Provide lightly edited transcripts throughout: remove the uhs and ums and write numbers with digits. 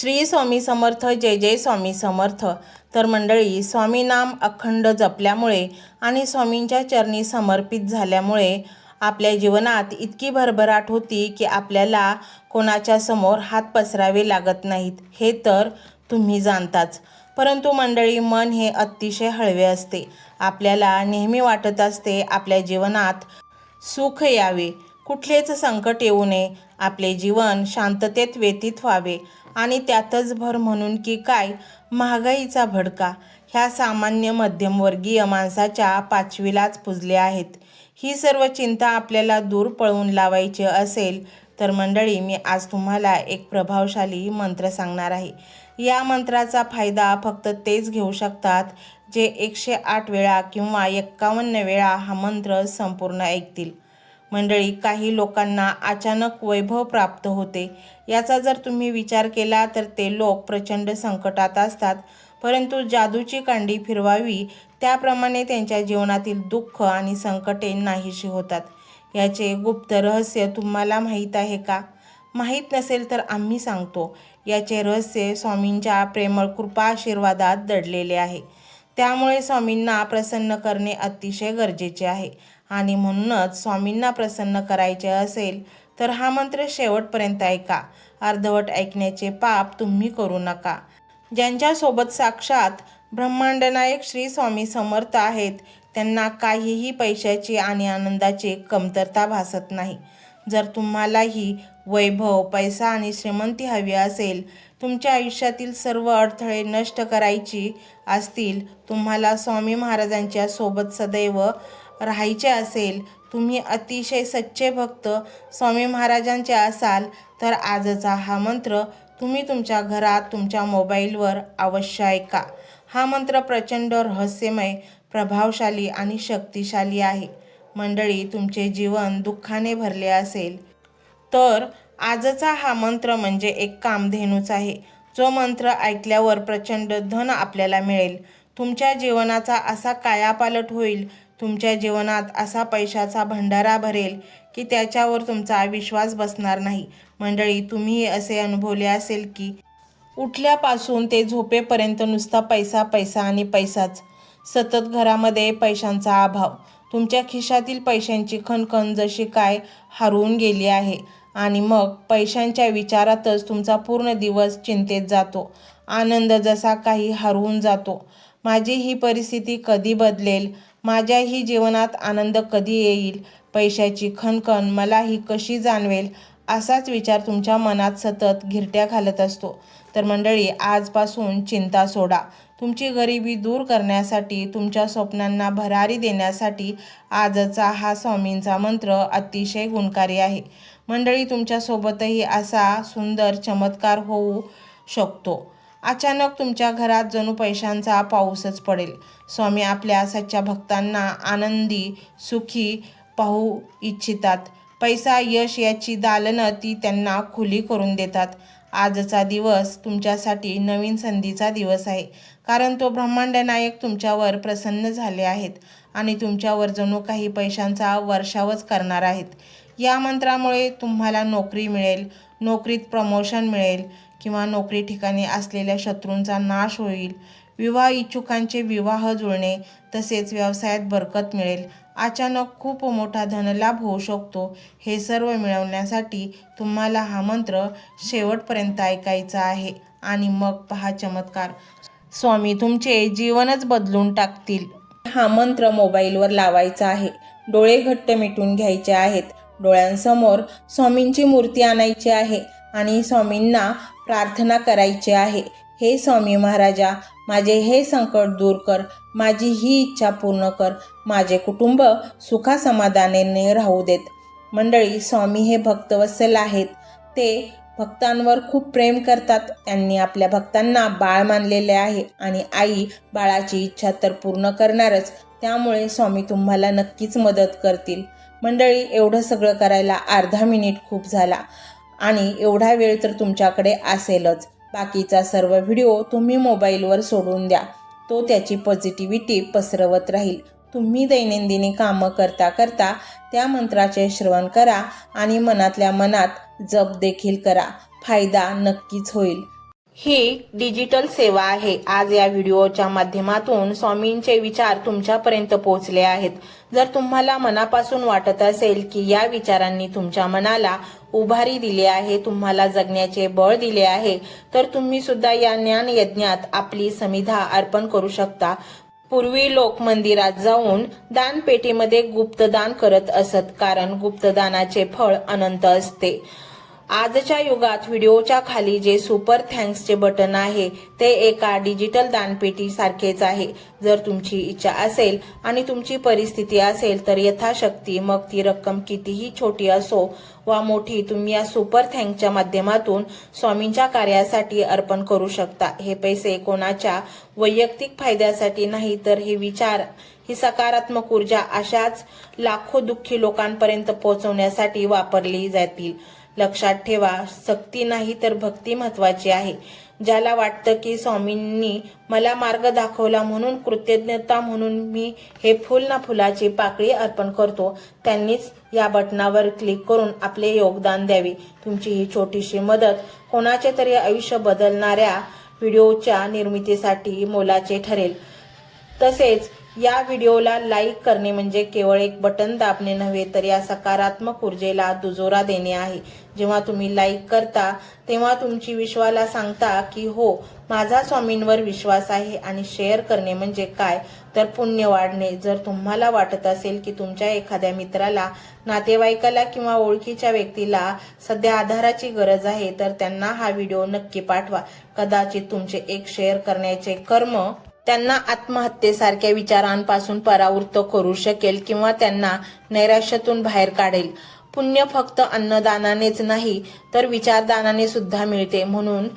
श्री स्वामी समर्थ. जय जय स्वामी समर्थ. तर मंडळी, स्वामी नाम अखंड जपल्यामुळे आणि स्वामींच्या चरणी समर्पित झाल्यामुळे आपल्या जीवनात इतकी भरभराट होती की आपल्याला कोणाच्या समोर हात पसरावे लागत नाहीत, हे तर तुम्ही जाणताच. परंतु मंडळी, मन हे अतिशय हळवे असते. आपल्याला नेहमी वाटत असते आपल्या जीवनात सुख यावे, कुठलेच संकट येऊ नये, आपले जीवन शांततेत व्यतीत व्हावे. आणि त्यातच भर म्हणून की काय, महागाईचा भडका ह्या सामान्य मध्यमवर्गीय माणसाच्या पाचवीलाच पुजले आहेत. ही सर्व चिंता आपल्याला दूर पळवून लावायची असेल तर मंडळी, मी आज तुम्हाला एक प्रभावशाली मंत्र सांगणार आहे. या मंत्राचा फायदा फक्त तेच घेऊ शकतात जे 108 वेळा किंवा 51 वेळा हा मंत्र संपूर्ण ऐकतील. मंडळी, काही लोकांना अचानक वैभव प्राप्त होते. याचा जर तुम्ही विचार केला तर ते लोक प्रचंड संकटात असतात, परंतु जादूची कांडी फिरवावी त्याप्रमाणे त्यांच्या जीवनातील दुःख आणि संकटे नाहीशी होतात. याचे गुप्त रहस्य तुम्हाला माहीत आहे का? माहीत नसेल तर आम्ही सांगतो. याचे रहस्य स्वामींच्या प्रेमळ कृपा आशीर्वादात दडलेले आहे. त्यामुळे स्वामींना प्रसन्न करणे अतिशय गरजेचे आहे. आणि म्हणूनच स्वामींना प्रसन्न करायचे असेल तर हा मंत्र शेवटपर्यंत ऐका. अर्धवट ऐकण्याचे पाप तुम्ही करू नका. ज्यांच्यासोबत साक्षात ब्रह्मांडनायक श्री स्वामी समर्थ आहेत त्यांना काहीही पैशाची आणि आनंदाची कमतरता भासत नाही. जर तुम्हालाही वैभव, पैसा आणि श्रीमंती हवी असेल, तुमच्या आयुष्यातील सर्व अडथळे नष्ट करायची असतील, तुम्हाला स्वामी महाराजांच्या सोबत सदैव राहायचे असेल, तुम्ही अतिशय सच्चे भक्त स्वामी महाराजांचे असाल तर आजचा हा मंत्र तुम्ही तुमच्या घरात तुमच्या मोबाईलवर अवश्य ऐका. हा मंत्र प्रचंड रहस्यमय, प्रभावशाली आणि शक्तिशाली आहे. मंडळी, तुमचे जीवन दुःखाने भरले असेल तर आजचा हा मंत्र म्हणजे एक कामधेनूच आहे. जो मंत्र ऐकल्यावर प्रचंड धन आपल्याला मिळेल. तुमच्या जीवनाचा असा कायापालट होईल, तुमच्या जीवनात असा पैशाचा भंडारा भरेल की त्याच्यावर तुमचा विश्वास बसणार नाही. मंडळी, तुम्ही असे अनुभवले असेल की उठल्यापासून ते झोपेपर्यंत नुसता पैसा पैसा आणि पैसाच. सतत घरामध्ये पैशांचा अभाव. तुमच्या खिशातील पैशांची खणखण जशी काय हरवून गेली आहे. आणि मग पैशांच्या विचारातच तुमचा पूर्ण दिवस चिंतेत जातो. आनंद जसा काही हरवून जातो. माझी ही परिस्थिती कधी बदलेल? माझ्याही जीवनात आनंद कधी येईल? पैशाची खणखण मलाही कशी जाणवेल? असाच विचार तुमच्या मनात सतत घिरट्या घालत असतो. तर मंडळी, आजपासून चिंता सोडा. तुमची गरिबी दूर करण्यासाठी, तुमच्या स्वप्नांना भरारी देण्यासाठी आजचा हा स्वामींचा मंत्र अतिशय गुणकारी आहे. मंडळी, तुमच्यासोबतही असा सुंदर चमत्कार होऊ शकतो. अचानक तुमच्या घरात जणू पैशांचा पाऊसच पडेल. स्वामी आपल्या सच्च्या भक्तांना आनंदी, सुखी पाहू इच्छितात. पैसा, यश याची दालनं ती त्यांना खुली करून देतात. आजचा दिवस तुमच्यासाठी नवीन संधीचा दिवस आहे, कारण तो ब्रह्मांडनायक तुमच्यावर प्रसन्न झाले आहेत आणि तुमच्यावर जणू काही पैशांचा वर्षावच करणार आहेत. या मंत्रामुळे तुम्हाला नोकरी मिळेल, नोकरीत प्रमोशन मिळेल किंवा नोकरी ठिकाणी असलेल्या शत्रूंचा नाश होईल. विवाह इच्छुकांचे विवाह जुळणे, तसेच व्यवसायात बरकत मिळेल. अचानक खूप मोठा धनलाभ होऊ शकतो. हे सर्व मिळवण्यासाठी तुम्हाला हा मंत्र शेवटपर्यंत ऐकायचा आहे आणि मग पहा चमत्कार. स्वामी तुमचे जीवनच बदलून टाकतील. हा मंत्र मोबाईलवर लावायचा आहे. डोळे घट्ट मिटून घ्यायचे आहेत. डोळ्यांसमोर स्वामींची मूर्ती आणायची आहे आणि स्वामींना प्रार्थना करायची आहे. हे स्वामी महाराजा, माझे हे संकट दूर कर, माझी ही इच्छा पूर्ण कर, माझे कुटुंब सुखासमाधानाने राहू देत. मंडळी, स्वामी हे भक्तवत्सल आहेत. ते भक्तांवर खूप प्रेम करतात. त्यांनी आपल्या भक्तांना बाळ मानलेले आहे आणि आई बाळाची इच्छा तर पूर्ण करणारच. त्यामुळे स्वामी तुम्हाला नक्कीच मदत करतील. मंडळी, एवढं सगळं करायला अर्धा मिनिट खूप झाला आणि एवढा वेळ तर तुमच्याकडे असेलच. बाकीचा सर्व व्हिडिओ तुम्ही मोबाईलवर सोडून द्या. तो त्याची पॉझिटिव्हिटी पसरवत राहील. तुम्ही दैनंदिनी कामं करता करता त्या मंत्राचे श्रवण करा आणि मनातल्या मनात जप देखील करा. फायदा नक्कीच होईल. ही डिजिटल सेवा आहे। आज या व्हिडिओच्या माध्यमातून स्वामींचे विचार तुमच्यापर्यंत पोहोचले आहेत। जर तुम्हाला मनापासून वाटत असेल की या विचारांनी तुमच्या मनाला उभारी दिली आहे, तुम्हाला जगण्याचे बळ दिले आहे, तर तुम्ही सुद्धा या ज्ञान यज्ञात आपली समिधा अर्पण करू शकता। पूर्वी लोक मंदिरात जाऊन दानपेटीमध्ये गुप्तदान करत असत, कारण गुप्तदानाचे फळ अनंत असते। आजच्या युगात व्हिडिओच्या खाली जे सुपर थँक्सचे बटन आहे ते एका डिजिटल दानपेटी सारखेच आहे। जर तुमची इच्छा असेल आणि तुमची परिस्थिती असेल तर यथाशक्ती, मग ती रक्कम कितीही छोटी असो वा मोठी, तुम्ही या सुपर थँक्सच्या माध्यमातून स्वामींच्या कार्यासाठी अर्पण करू शकता। हे पैसे कोणाच्या वैयक्तिक फायद्यासाठी नाही, तर हे विचार, ही सकारात्मक ऊर्जा अशाच लाखो दुःखी लोकांपर्यंत पोहोचवण्यासाठी वापरली जातील। लक्षात ठेवा, सक्ती नाही तर भक्ती महत्वाची आहे। ज्याला वाटतं की स्वामींनी मला मार्ग दाखवला म्हणून कृतज्ञता म्हणून मी हे फुल ना फुलाची पाकळी अर्पण करतो, त्यांनीच या बटनावर क्लिक करून आपले योगदान द्यावे। तुमची ही छोटीशी मदत कोणाचे तरी आयुष्य बदलणाऱ्या व्हिडिओच्या निर्मितीसाठी मोलाचे ठरेल। तसेच या व्हिडिओला लाईक करणे म्हणजे केवळ एक बटन दाबणे नव्हे, तर या सकारात्मक ऊर्जेला दुजोरा देणे आहे। जेव्हा तुम्ही लाईक करता तेव्हा तुमची विश्वाला सांगता की हो, माझा स्वामींवर विश्वास आहे। आणि शेअर करणे म्हणजे काय, तर पुण्य वाढणे। जर तुम्हाला वाटत असेल की तुमच्या एखाद्या मित्राला, नातेवाईकाला किंवा ओळखीच्या व्यक्तीला सध्या आधाराची गरज आहे, तर त्यांना हा व्हिडिओ नक्की पाठवा। कदाचित तुमचे एक शेअर करण्याचे कर्म त्यांना आत्महत्येसारख्या विचारांपासून परावृत्त करू शकेल किंवा त्यांना नैराश्यातून बाहेर काढेल। पुण्य फक्त अन्नदानानेच नाही, तर विचारदानाने सुद्धा मिळते। म्हणून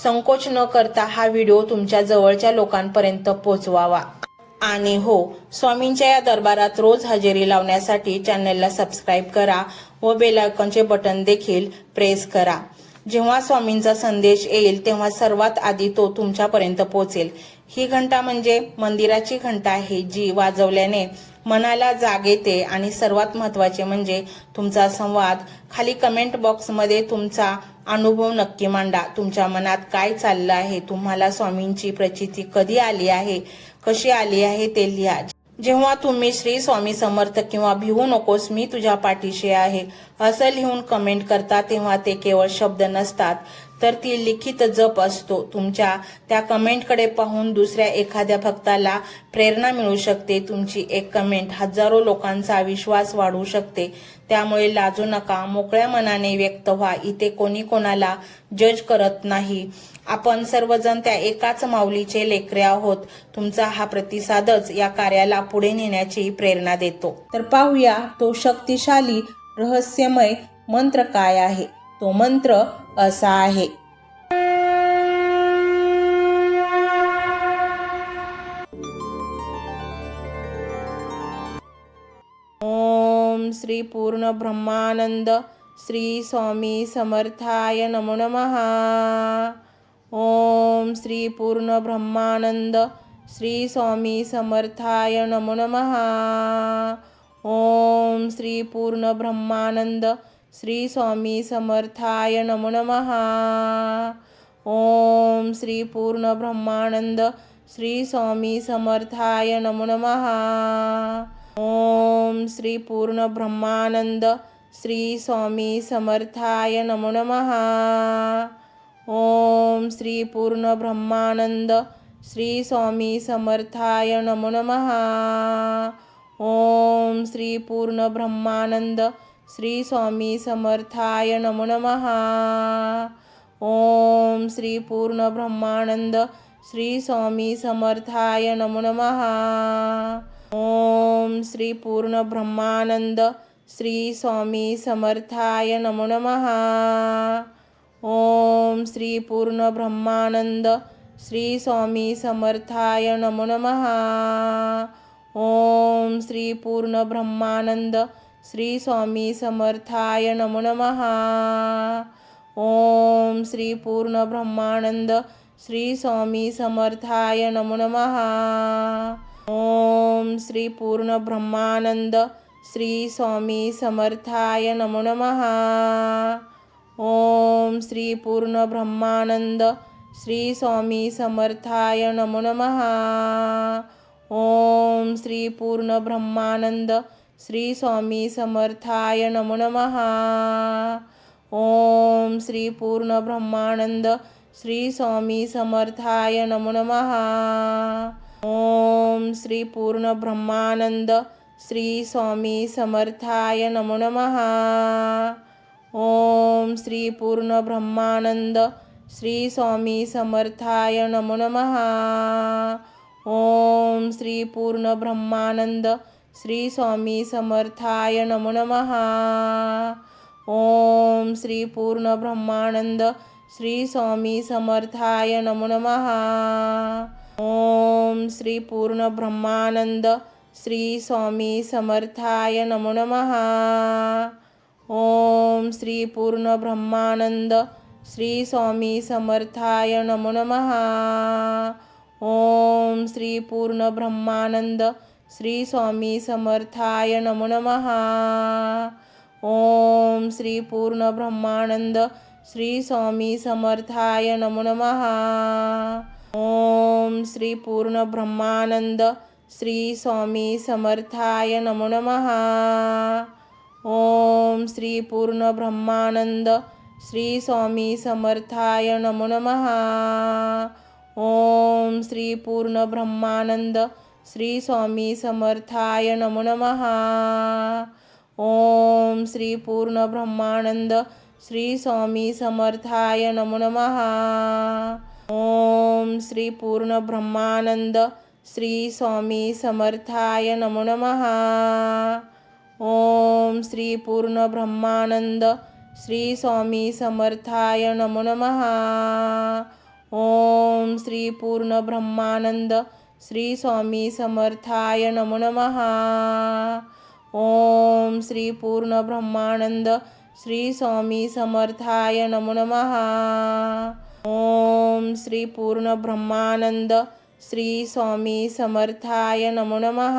संकोच न करता हा व्हिडिओ तुमच्या जवळच्या लोकांपर्यंत पोहोचवावा। आणि हो, स्वामींच्या या दरबारात रोज हजेरी लावण्यासाठी चॅनलला सबस्क्राईब करा व बेल आयकॉनचे बटन देखील प्रेस करा। जेव्हा स्वामींचा संदेश येईल तेव्हा सर्वात आधी तो तुमच्यापर्यंत पोहोचेल। ही घंटा म्हणजे मंदिराची घंटा आहे, जी वाजवल्याने मनाला जाग येते। आणि सर्वात महत्त्वाचे म्हणजे तुमचा संवाद। खाली कमेंट बॉक्समध्ये तुमचा अनुभव नक्की मांडा। तुमच्या मनात काय चाललं आहे, तुम्हाला स्वामींची प्रचिती कधी आली आहे, कशी आली आहे ते लिहा। जेव्हा तुम्ही श्री स्वामी समर्थ किंवा भिवू नकोस, मी तुझ्या पाठीशी आहे असं लिहून कमेंट करता, तेव्हा ते केवळ शब्द नसतात, तर ती लिखित जप असतो। तुमच्या त्या कमेंटकडे पाहून दुसऱ्या एखाद्या भक्ताला प्रेरणा मिळू शकते। तुमची एक कमेंट हजारो लोकांचा विश्वास वाढवू शकते। त्यामुळे लाजू नका, मोकळ्या मनाने व्यक्त व्हा। इथे कोणी कोणाला जज करत नाही, आपण सर्वजण त्या एकाच माऊलीचे लेकरे आहोत। तुमचा हा प्रतिसादच या कार्याला पुढे नेण्याची प्रेरणा देतो। तर पाहूया तो शक्तिशाली रहस्यमय मंत्र काय आहे। तो मंत्र असा आहे: ओम श्री पूर्ण ब्रह्मानंद श्री स्वामी समर्थाय नमो नमः। ओम श्री पूर्ण ब्रह्मानंद श्री स्वामी समर्थाय नमो नमः। ओम श्री पूर्ण ब्रह्मानंद श्री स्वामी समर्थाय नमो नमः। ओम श्री पूर्ण ब्रह्मानंद श्री स्वामी समर्थाय नमो नमः। ओम श्री पूर्ण ब्रह्मानंद श्री स्वामी समर्थाय नमो नमः। ओम श्री पूर्ण ब्रह्मानंद श्री स्वामी समर्थाय नमो नमः। ओम श्री पूर्ण ब्रह्मानंद श्री स्वामी समर्थाय नमो नमः। ओम श्री पूर्ण ब्रह्मानंद श्री स्वामी समर्थाय नमो नमः। ओम श्री पूर्ण ब्रह्मानंद श्री स्वामी समर्थाय नमो नमः। ओम श्री पूर्ण ब्रह्मानंद श्री स्वामी समर्थाय नमो नमः। ओम श्री पूर्ण ब्रह्मानंद श्री स्वामी समर्थाय नमो नमः। ओम श्री पूर्ण ब्रह्मानंद श्री स्वामी समर्थाय नमो नमः। ओम श्री पूर्ण ब्रह्मानंद श्री स्वामी समर्थाय नमो नमः। ओम श्री पूर्ण ब्रह्मानंद श्री स्वामी समर्थाय नमो नमः. ओम श्री पूर्ण ब्रह्मानंद श्री स्वामी समर्थाय नमो नमः. ओम श्री पूर्ण ब्रह्मानंद श्री स्वामी समर्थाय नमो नमः. ओम श्री पूर्ण ब्रह्मानंद श्री स्वामी समर्थाय नमो नमः. ओम श्री पूर्ण ब्रह्मानंद श्री स्वामी समर्थाय नमो नमः. ओम श्री पूर्ण ब्रह्मानंद श्री स्वामी समर्थाय नमो नमः. ओम श्री पूर्ण ब्रह्मानंद श्री स्वामी समर्थाय नमो नमः. ओम श्री पूर्ण ब्रह्मानंद श्री स्वामी समर्थाय नमो नमः. ओम श्री पूर्ण ब्रह्मानंद श्री स्वामी समर्थाय नमो नमः. ओम श्री पूर्ण ब्रह्मानंद श्री स्वामी समर्थाय नमो नमः. ओम श्री पूर्ण ब्रह्मानंद श्री स्वामी समर्थाय नमो नमः. ओम श्री पूर्ण ब्रह्मानंद श्री स्वामी समर्थाय नमो नमः. ओम श्री पूर्ण ब्रह्मानंद श्री स्वामी समर्थाय नमो नमः. ओम श्री पूर्ण ब्रह्मानंद श्री स्वामी समर्थाय नमो नमः. ओम श्री पूर्ण ब्रह्मानंद श्री स्वामी समर्थाय नमो नमः. ओम श्री पूर्ण ब्रह्मानंद श्री स्वामी समर्थाय नमो नमः. ओम श्री पूर्ण ब्रह्मानंद श्री स्वामी समर्थाय नमो नमः. ओम श्री पूर्ण ब्रह्मानंद श्री स्वामी समर्थाय नमो नमः. ओम श्री पूर्ण ब्रह्मानंद श्री स्वामी समर्थाय नमो नमः. ओम श्री पूर्ण ब्रह्मानंद श्री स्वामी समर्थाय नमो नमः.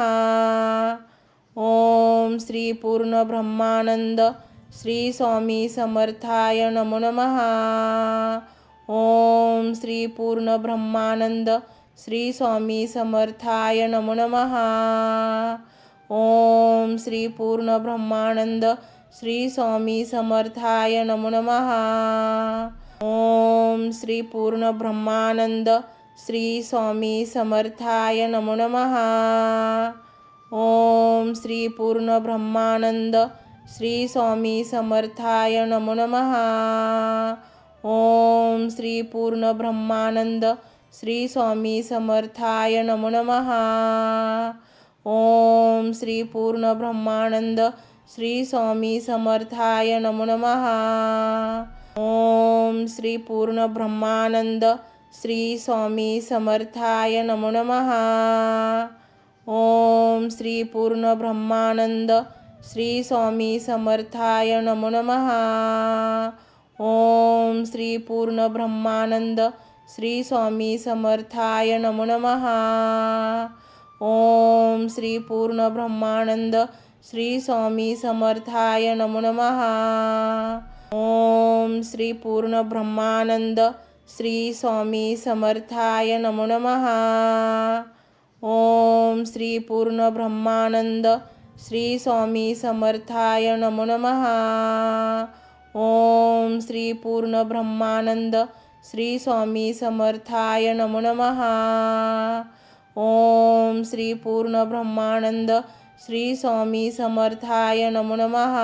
ओम श्री पूर्ण ब्रह्मानंद श्री स्वामी समर्थाय नमो नमः. ओम श्री पूर्ण ब्रह्मानंद श्री स्वामी समर्थाय नमो नमः. ओम श्री पूर्ण ब्रह्मानंद श्री स्वामी समर्थाय नमो नमः. ओम श्री पूर्ण ब्रह्मानंद श्री स्वामी समर्थाय नमो नमः. ओम श्री पूर्ण ब्रह्मानंद श्री स्वामी समर्थाय नमो नमः. ओम श्री पूर्ण ब्रह्मानंद श्री स्वामी समर्थाय नमो नमः. ओम श्री पूर्ण ब्रह्मानंद श्री स्वामी समर्थाय नमो नमः. ओम श्री पूर्ण ब्रह्मानंद श्री स्वामी समर्थाय नमो नमः. ओम श्री पूर्ण ब्रह्मानंद श्री स्वामी समर्थाय नमो नमः. ओम श्री पूर्ण ब्रह्मानंद श्री स्वामी समर्थाय नमो नमः. ओम श्री पूर्ण ब्रह्मानंद श्री स्वामी समर्थाय नमो नमः. ओम श्री पूर्ण ब्रह्मानंद श्री स्वामी समर्थाय नमो नमः. ओम श्री पूर्ण ब्रह्मानंद श्री स्वामी समर्थाय नमो नमः. ओम श्री पूर्ण ब्रह्मानंद श्री स्वामी समर्थाय नमो नमः. ओम श्री पूर्ण ब्रह्मानंद श्री स्वामी समर्थाय नमो नमः.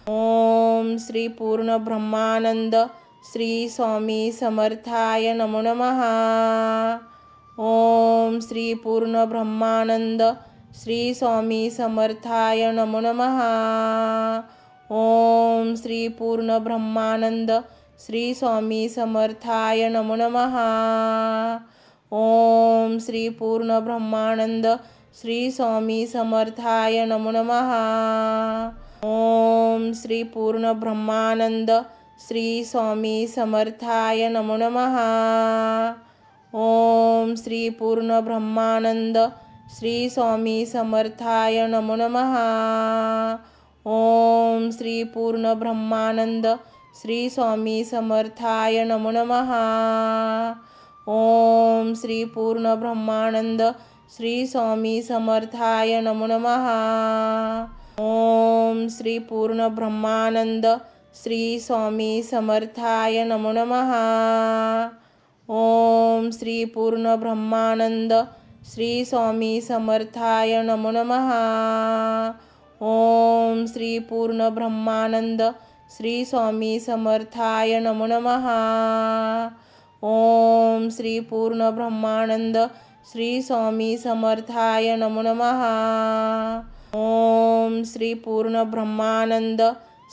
ओम श्री पूर्ण ब्रह्मानंद श्री स्वामी समर्थाय नमो नमः. ओम श्री पूर्ण ब्रह्मानंद श्री स्वामी समर्थाय नमो नमः. ओम श्री पूर्ण ब्रह्मानंद श्री स्वामी समर्थाय नमो नमः. ओम श्री पूर्ण ब्रह्मानंद श्री स्वामी समर्थाय नमो नमः. ओम श्री पूर्ण ब्रह्मानंद श्री स्वामी समर्थाय नमो नमः. ओम श्री पूर्ण ब्रह्मानंद श्री स्वामी समर्थाय नमो नमः. ओम श्री पूर्ण ब्रह्मानंद श्री स्वामी समर्थाय नमो नमः. ओम श्री पूर्ण ब्रह्मानंद श्री स्वामी समर्थाय नमो नमः. ओम श्री पूर्ण ब्रह्मानंद श्री स्वामी समर्थाय नमो नमः. ओम श्री पूर्ण ब्रह्मानंद श्री स्वामी समर्थाय नमो नमः. ओम श्री पूर्ण ब्रह्मानंद श्री स्वामी समर्थाय नमो नमः. ओम श्री पूर्ण ब्रह्मानंद श्री स्वामी समर्थाय नमो नमः. ओम श्री पूर्ण ब्रह्मानंद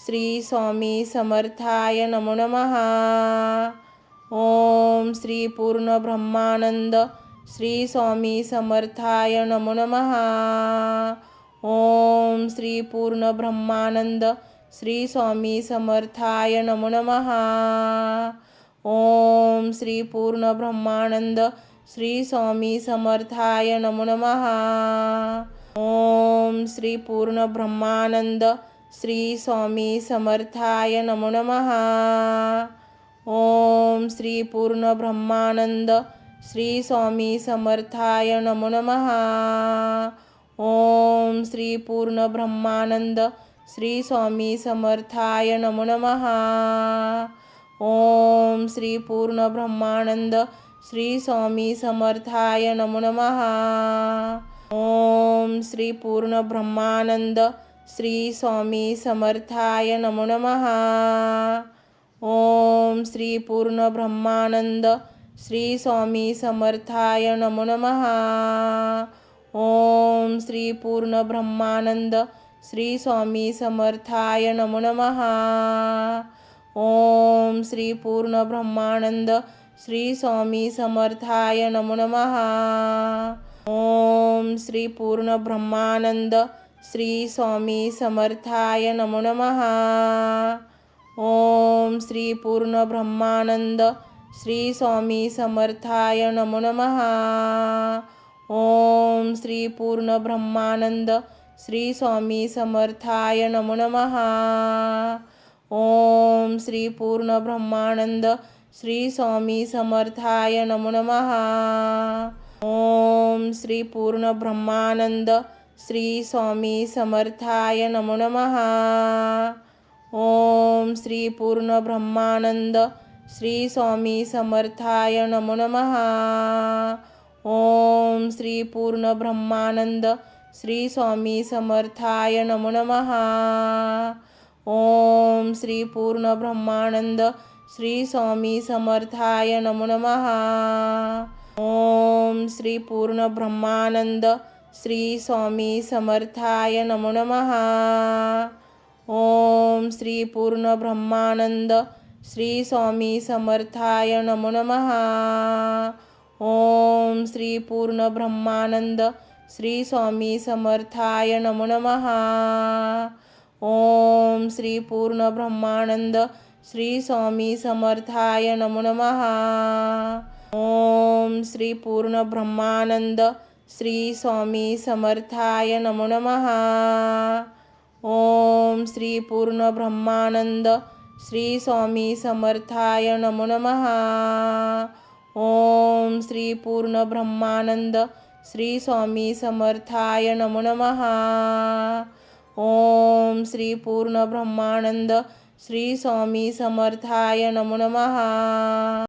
श्री स्वामी समर्थाय नमो नमः. ओम श्री पूर्ण ब्रह्मानंद श्री स्वामी समर्थाय नमो नमः. ओम श्री पूर्ण ब्रह्मानंद श्री स्वामी समर्थाय नमो नमः. ओम श्री पूर्ण ब्रह्मानंद श्री स्वामी समर्थाय नमो नमः. ओम श्री पूर्ण ब्रह्मानंद श्री स्वामी समर्थाय नमो नमः. ओम श्री पूर्ण ब्रह्मानंद श्री स्वामी समर्थाय नमो नमः. ओम श्री पूर्ण ब्रह्मानंद श्री स्वामी समर्थाय नमो नमः. ओम श्री पूर्ण ब्रह्मानंद श्री स्वामी समर्थाय नमो नमः. ओम श्री पूर्ण ब्रह्मानंद श्री स्वामी समर्थाय नमो नमः. ओम श्री पूर्ण ब्रह्मानंद श्री स्वामी समर्थाय नमो नमः. ओम श्री पूर्ण ब्रह्मानंद श्री स्वामी समर्थाय नमो नमः. ओम श्री पूर्ण ब्रह्मानंद श्री स्वामी समर्थाय नमो नमः. ओम श्री पूर्ण ब्रह्मानंद श्री स्वामी समर्थाय नमो नमः. ओम श्री पूर्ण ब्रह्मानंद श्री स्वामी समर्थाय नमो नमः. ओम श्री पूर्ण ब्रह्मानंद श्री स्वामी समर्थाय नमो नमः. ओम श्री पूर्ण ब्रह्मानंद श्री स्वामी समर्थाय नमो नमः. ओम श्री पूर्ण ब्रह्मानंद श्री स्वामी समर्थाय नमो नमः. ओम श्री पूर्ण ब्रह्मानंद श्री स्वामी समर्थाय नमो नमः. ओम श्री पूर्ण ब्रह्मानंद श्री स्वामी समर्थाय नमो नमः. ओम श्री पूर्ण ब्रह्मानंद श्री स्वामी समर्थाय नमो नमः. ओम श्री पूर्ण ब्रह्मानंद श्री स्वामी समर्थाय नमो नमः. ओम श्री पूर्ण ब्रह्मानंद श्री स्वामी समर्थाय नमो नमः. ओम श्री पूर्ण ब्रह्मानंद श्री स्वामी समर्थाय नमो नमः. ओम श्री पूर्ण ब्रह्मानंद श्री स्वामी समर्थाय नमो नमः. ओम श्री पूर्ण ब्रह्मानंद श्री स्वामी समर्थाय नमो नमः. ओम श्री पूर्ण ब्रह्मानंद श्री स्वामी समर्थाय नमो नमः. ओम श्री पूर्ण ब्रह्मानंद श्री स्वामी समर्थाय नमो नमः. ओम श्री पूर्ण ब्रह्मानंद श्री स्वामी समर्थाय नमो नमः.